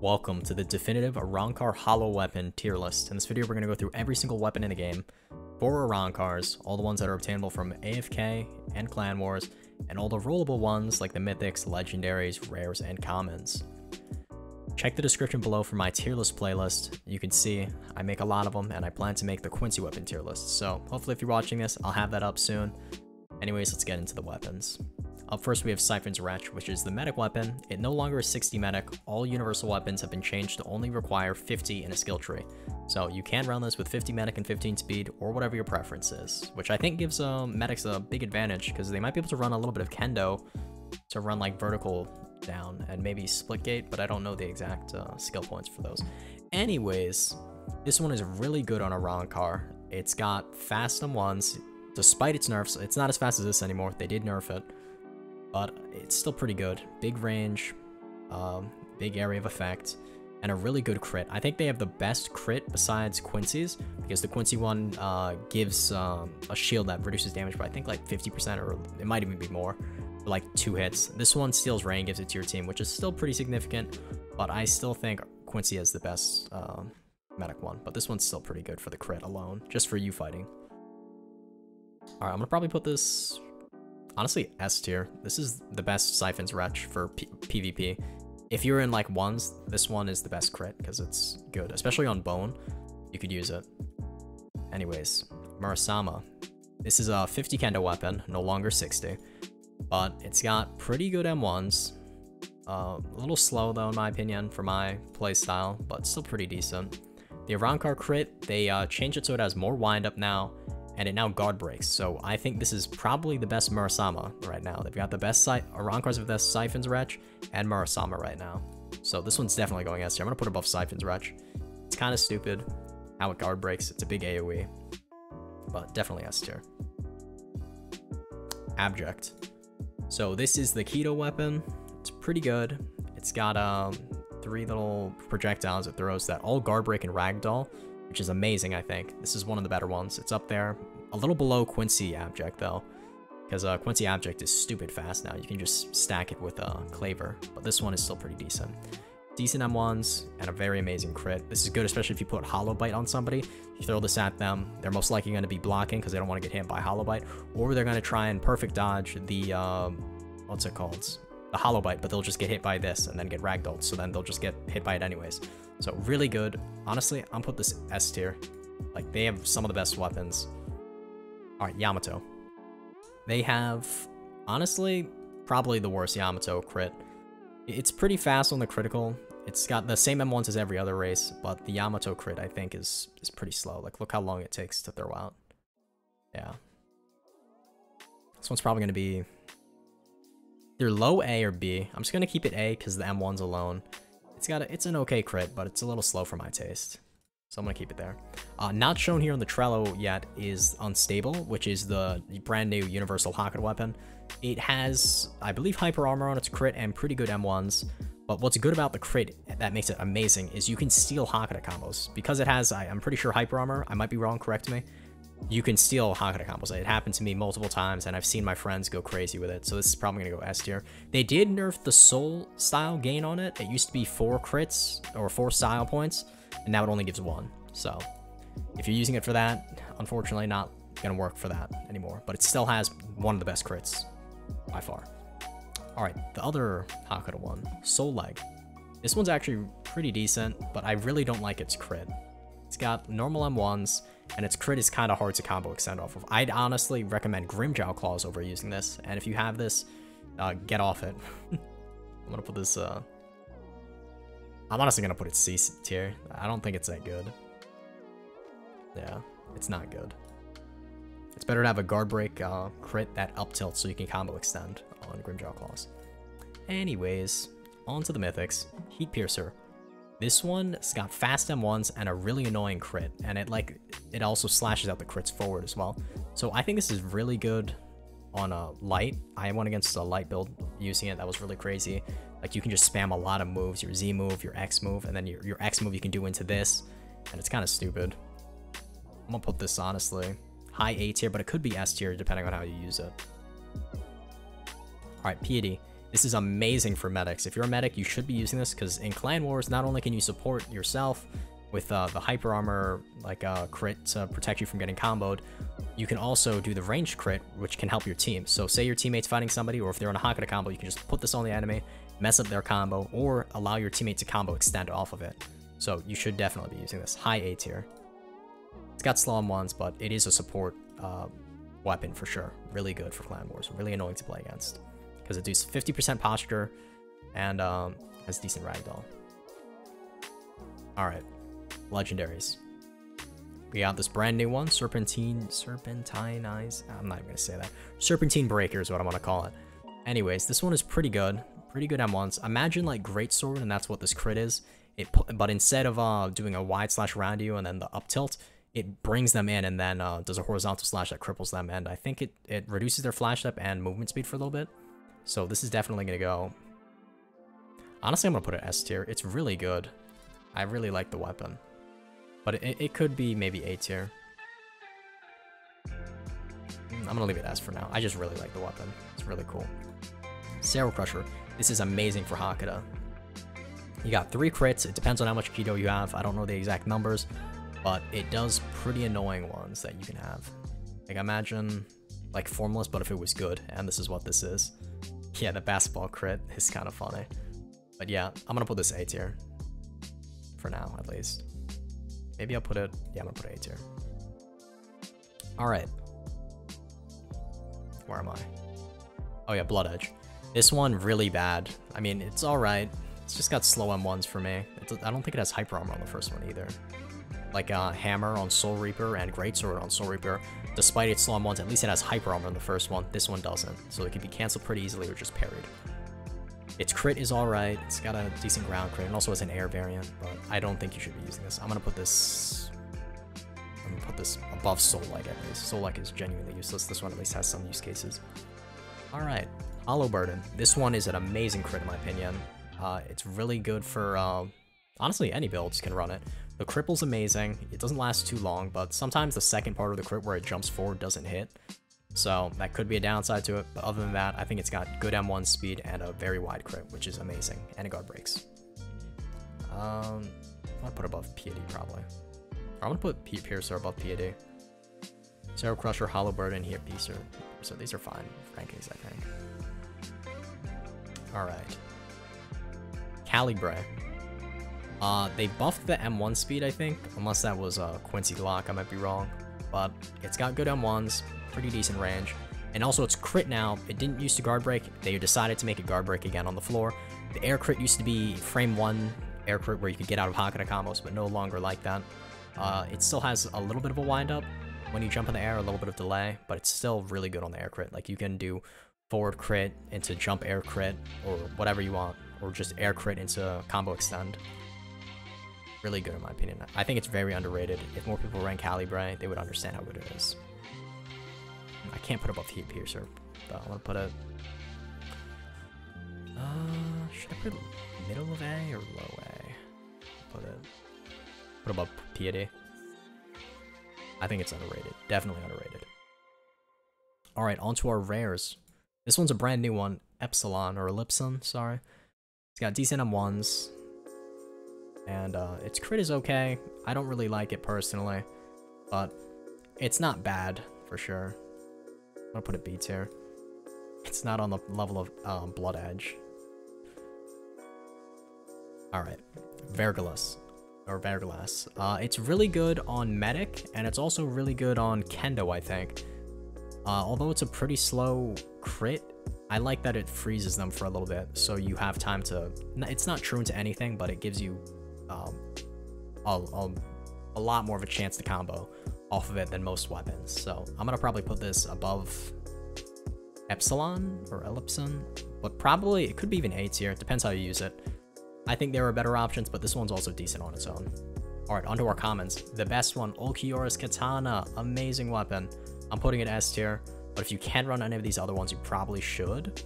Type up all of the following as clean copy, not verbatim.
Welcome to the definitive Arrancar Hollow Weapon tier list. In this video, we're going to go through every single weapon in the game, 4 Arrancars, all the ones that are obtainable from AFK and Clan Wars, and all the rollable ones like the Mythics, Legendaries, Rares, and Commons. Check the description below for my tier list playlist. You can see I make a lot of them, and I plan to make the Quincy weapon tier list, so hopefully if you're watching this, I'll have that up soon. Anyways, let's get into the weapons. Up first, we have Siphon's Wretch, which is the medic weapon. It no longer is 60 medic. All universal weapons have been changed to only require 50 in a skill tree. So you can run this with 50 medic and 15 speed, or whatever your preference is, which I think gives medics a big advantage, because they might be able to run a little bit of kendo to run like vertical down and maybe split gate, but I don't know the exact skill points for those. Anyways, this one is really good on a Arrancar. It's got fast M1s, despite its nerfs. It's not as fast as this anymore. They did nerf it, but it's still pretty good. Big range, big area of effect, and a really good crit. I think they have the best crit besides Quincy's, because the Quincy one gives a shield that reduces damage by I think like 50%, or it might even be more, for like 2 hits. This one steals rain, gives it to your team, which is still pretty significant, but I still think Quincy has the best medic one, but this one's still pretty good for the crit alone, just for you fighting. Alright, I'm gonna probably put this, honestly, S tier. This is the best Siphon's Wretch for PvP. If you're in like ones, this one is the best crit because it's good, especially on bone. You could use it. Anyways, Murasama. This is a 50 kendo weapon, no longer 60, but it's got pretty good M1s. A little slow though, in my opinion, for my playstyle, but still pretty decent. The Arrancar crit, they changed it so it has more windup now, and it now guard breaks. So I think this is probably the best Murasama right now. They've got the best Arrancars with the Siphon's Wretch and Murasama right now. So this one's definitely going S tier. I'm gonna put it above Siphon's Wretch. It's kind of stupid how it guard breaks. It's a big AoE, but definitely S tier. Abject. So this is the Keto weapon. It's pretty good. It's got 3 little projectiles it throws that all guard break and ragdoll, which is amazing. I think this is one of the better ones. It's up there, a little below Quincy Abject though, because Quincy Abject is stupid fast now. You can just stack it with Claver, but this one is still pretty decent. Decent M1s and a very amazing crit. This is good, especially if you put Hollow Bite on somebody. You throw this at them, they're most likely going to be blocking because they don't want to get hit by Hollow Bite, or they're going to try and perfect dodge the what's it called? The Hollow Bite, but they'll just get hit by this and then get ragdolled, so then they'll just get hit by it anyways. So really good. Honestly, I'm put this S tier. Like, they have some of the best weapons. Alright, Yamato. They have, honestly, probably the worst Yamato crit. It's pretty fast on the critical. It's got the same M1s as every other race, but the Yamato crit, I think, is pretty slow. Like, look how long it takes to throw out. Yeah. This one's probably going to be either low A or B. I'm just going to keep it A because the M1s alone. It's an okay crit, but it's a little slow for my taste. So I'm going to keep it there. Not shown here on the Trello yet is Unstable, which is the brand new universal Hakata weapon. It has, I believe, hyper armor on its crit and pretty good M1s. But what's good about the crit that makes it amazing is you can steal Hakata combos. Because it has, I'm pretty sure, hyper armor. I might be wrong, correct me. You can steal Hakata combos. It happened to me multiple times, and I've seen my friends go crazy with it, so this is probably going to go S tier. They did nerf the soul style gain on it. It used to be 4 crits, or 4 style points, and now it only gives 1. So, if you're using it for that, unfortunately not going to work for that anymore, but it still has one of the best crits, by far. Alright, the other Hakata one, Soul Leg. This one's actually pretty decent, but I really don't like its crit. It's got normal M1s, and its crit is kind of hard to combo extend off of. I'd honestly recommend Grimjow Claws over using this, and if you have this, get off it. I'm gonna put this, I'm honestly gonna put it C tier. I don't think it's that good. Yeah, it's not good. It's better to have a guard break crit that up tilt so you can combo extend on Grimjow Claws. Anyways, on to the Mythics. Heat Piercer. This one's got fast M1s and a really annoying crit, and it also slashes out the crits forward as well. So I think this is really good on a light. I went against a light build using it. That was really crazy. Like, you can just spam a lot of moves, your Z move, your X move, and then your X move you can do into this, and it's kind of stupid. I'm gonna put this, honestly, high A tier, but it could be S tier depending on how you use it. Alright, Piety. This is amazing for medics. If you're a medic, you should be using this, because in Clan Wars, not only can you support yourself with the hyper armor, like crit to protect you from getting comboed, you can also do the ranged crit, which can help your team. So say your teammate's fighting somebody, or if they're on a Hakata combo, you can just put this on the enemy, mess up their combo, or allow your teammate to combo extend off of it. So you should definitely be using this. High A tier. It's got slow on ones, but it is a support weapon for sure. Really good for Clan Wars. Really annoying to play against, because it does 50% posture and has decent ragdoll. Alright, Legendaries. We got this brand new one, Serpentine Eyes. I'm not even gonna say that. Serpentine Breaker is what I want to call it. Anyways, this one is pretty good. Pretty good M1s. Imagine like Greatsword, and that's what this crit is. But instead of doing a wide slash around you and then the up tilt, it brings them in and then does a horizontal slash that cripples them. And I think it reduces their flash step and movement speed for a little bit. So this is definitely gonna go. Honestly, I'm gonna put it S tier. It's really good. I really like the weapon. But it could be maybe A tier. I'm gonna leave it S for now. I just really like the weapon. It's really cool. Sail Crusher. This is amazing for Hakata. You got 3 crits. It depends on how much keto you have. I don't know the exact numbers, but it does pretty annoying ones that you can have. Like imagine like Formless, but if it was good, and this is what this is. Yeah, the basketball crit is kind of funny. But yeah, I'm gonna put this A tier. For now, at least. Maybe I'll put it... Yeah, I'm gonna put it A tier. Alright. Where am I? Oh yeah, Blood Edge. This one, really bad. I mean, it's alright. It's just got slow M1s for me. I don't think it has hyper armor on the first one either. Like Hammer on Soul Reaper and Greatsword on Soul Reaper. Despite its slow M1s, at least it has hyper armor on the first one. This one doesn't. So it can be cancelled pretty easily or just parried. Its crit is alright. It's got a decent ground crit and also has an air variant, but I don't think you should be using this. I'm gonna put this above Soul-like at least. Soul-like is genuinely useless. This one at least has some use cases. Alright, Hollow Burden. This one is an amazing crit in my opinion. It's really good for, honestly, any builds can run it. The cripple's amazing. It doesn't last too long, but sometimes the second part of the crit where it jumps forward doesn't hit. So that could be a downside to it, but other than that, I think it's got good M1 speed and a very wide crit, which is amazing, and it guard breaks. I'm gonna put above Piety probably. Or I'm gonna put Piercer above Piety. Sail Crusher, Hollow Burden, here Piercer. So these are fine rankings, I think. Alright. Calibre. They buffed the M1 speed, I think, unless that was Quincy Glock, I might be wrong. But it's got good M1s, pretty decent range. And also it's crit now. It didn't used to guard break. They decided to make it guard break again on the floor. The air crit used to be frame 1 air crit where you could get out of Hakata combos, but no longer like that. It still has a little bit of a wind up when you jump in the air, a little bit of delay, but it's still really good on the air crit. Like you can do forward crit into jump air crit or whatever you want, or just air crit into combo extend. Really good in my opinion. I think it's very underrated. If more people ran Calibre, they would understand how good it is. I can't put above Heat Piercer, though. I want to put it... should I put middle of A or low A? Put above Piety. I think it's underrated. Definitely underrated. Alright, on to our rares. This one's a brand new one. Epsilon, or Ellipson, sorry. It's got decent M1s. And its crit is okay. I don't really like it personally. But it's not bad, for sure. I'm gonna put it B tier. It's not on the level of Blood Edge. Alright. Verglas. Or Verglas. It's really good on Medic, and it's also really good on Kendo, I think. Although it's a pretty slow crit, I like that it freezes them for a little bit, so you have time to... It's not true into anything, but it gives you a lot more of a chance to combo off of it than most weapons. So I'm gonna probably put this above Epsilon or Ellipson, but probably it could be even A tier. It depends how you use it. I think there are better options, but this one's also decent on its own. Alright, onto our commons. The best one, Ulquiorra's Katana. Amazing weapon. I'm putting it S tier, but if you can run any of these other ones, you probably should.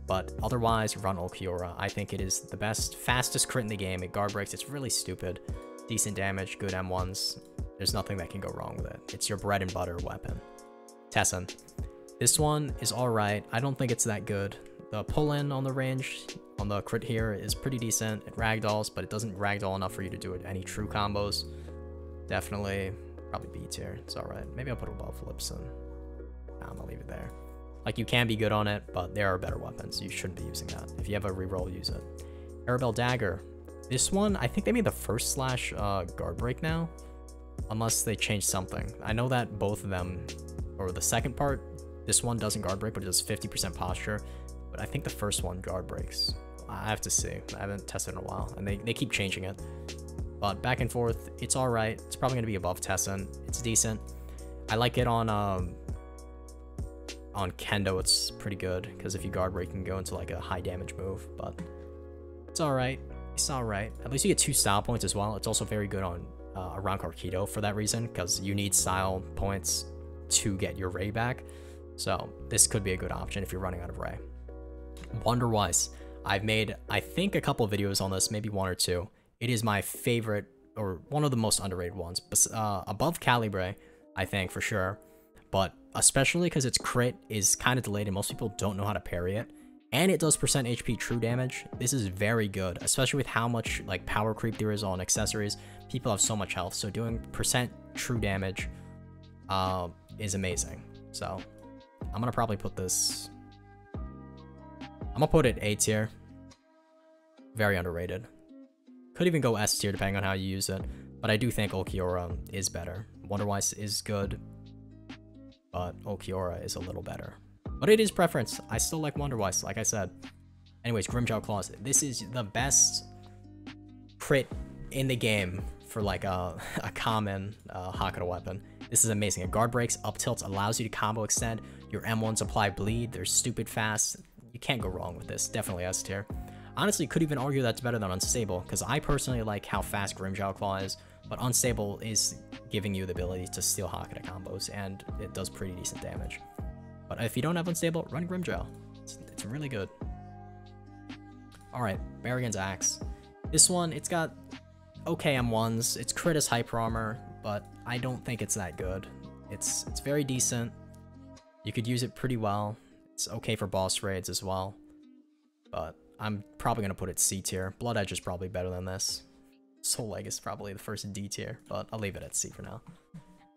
But otherwise, run Ulquiorra. I think it is the best, fastest crit in the game. It guard breaks. It's really stupid. Decent damage, good M1s. There's nothing that can go wrong with it. It's your bread and butter weapon. Tessin. This one is alright. I don't think it's that good. The pull-in on the range, on the crit here, is pretty decent. It ragdolls, but it doesn't ragdoll enough for you to do any true combos. Definitely, probably B tier. It's alright. Maybe I'll put it above Lipson. Nah, I'm gonna leave it there. Like, you can be good on it, but there are better weapons. You shouldn't be using that. If you have a reroll, use it. Arabelle Dagger. This one, I think they made the first slash guard break now. Unless they changed something. I know that both of them, or the second part, this one doesn't guard break, but it does 50% posture. But I think the first one guard breaks. I have to see. I haven't tested in a while, and they keep changing it. But back and forth, it's alright. It's probably going to be above Tessin. It's decent. I like it on Kendo, it's pretty good, because if you guard break, you can go into like a high damage move, but it's alright. It's alright. At least you get 2 style points as well. It's also very good on Arrancar for that reason, because you need style points to get your Ray back. So this could be a good option if you're running out of Ray. Wonderwise, I've made, I think, a couple videos on this, maybe 1 or 2. It is my favorite, or one of the most underrated ones, above Calibre, I think, for sure. But especially because its crit is kind of delayed and most people don't know how to parry it. And it does % HP true damage. This is very good, especially with how much like power creep there is on accessories. People have so much health, so doing % true damage is amazing. So I'm gonna probably put this, I'm gonna put it A tier. Very underrated. Could even go S tier depending on how you use it. But I do think Ulquiorra is better. Wonderwise is good, but Ulquiorra is a little better. But it is preference. I still like Wonderwise, like I said. Anyways, Grimjaw Claws. This is the best crit in the game for like a common Hakata weapon. This is amazing. It guard breaks, up tilts, allows you to combo extend. Your M1s apply bleed. They're stupid fast. You can't go wrong with this. Definitely S tier. Honestly, could even argue that's better than Unstable, because I personally like how fast Grimjaw Claw is, but Unstable is giving you the ability to steal Hakata combos, and it does pretty decent damage. But if you don't have Unstable, run Grimjaw. It's really good. Alright, Barrigan's Axe. This one, it's got okay M1s. It's crit as Hyper Armor, but I don't think it's that good. It's very decent. You could use it pretty well. It's okay for boss raids as well. But I'm probably going to put it C tier. Blood Edge is probably better than this. Soul Leg is probably the first D tier, but I'll leave it at C for now.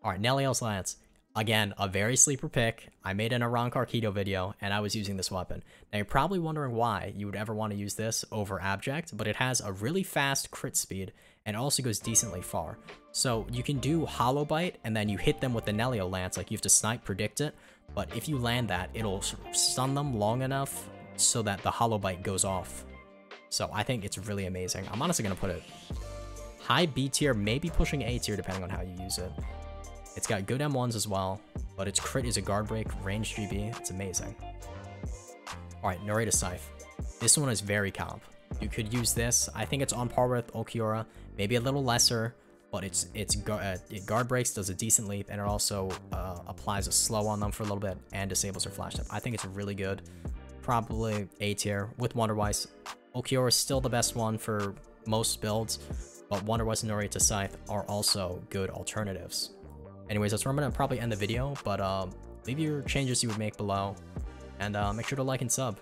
Alright, Nelios Lance. Again, a very sleeper pick. I made an Arrancar video, and I was using this weapon. Now, you're probably wondering why you would ever want to use this over Abject, but it has a really fast crit speed, and it also goes decently far. So you can do Hollow Bite, and then you hit them with the Nelio Lance, like you have to snipe, predict it, but if you land that, it'll stun them long enough so that the Hollow Bite goes off. So I think it's really amazing. I'm honestly going to put it high B tier, maybe pushing A tier, depending on how you use it. It's got good M1s as well, but its crit is a guard break, range GB. It's amazing. Alright, Narita Scythe. This one is very comp. You could use this. I think it's on par with Ulquiorra, maybe a little lesser, but it guard breaks, does a decent leap, and it also applies a slow on them for a little bit and disables their flash step. I think it's really good. Probably A tier with Wonderwise. Ulquiorra is still the best one for most builds, but Wonderwise and Narita Scythe are also good alternatives. Anyways, that's where I'm going to probably end the video, but leave your changes you would make below, and make sure to like and sub.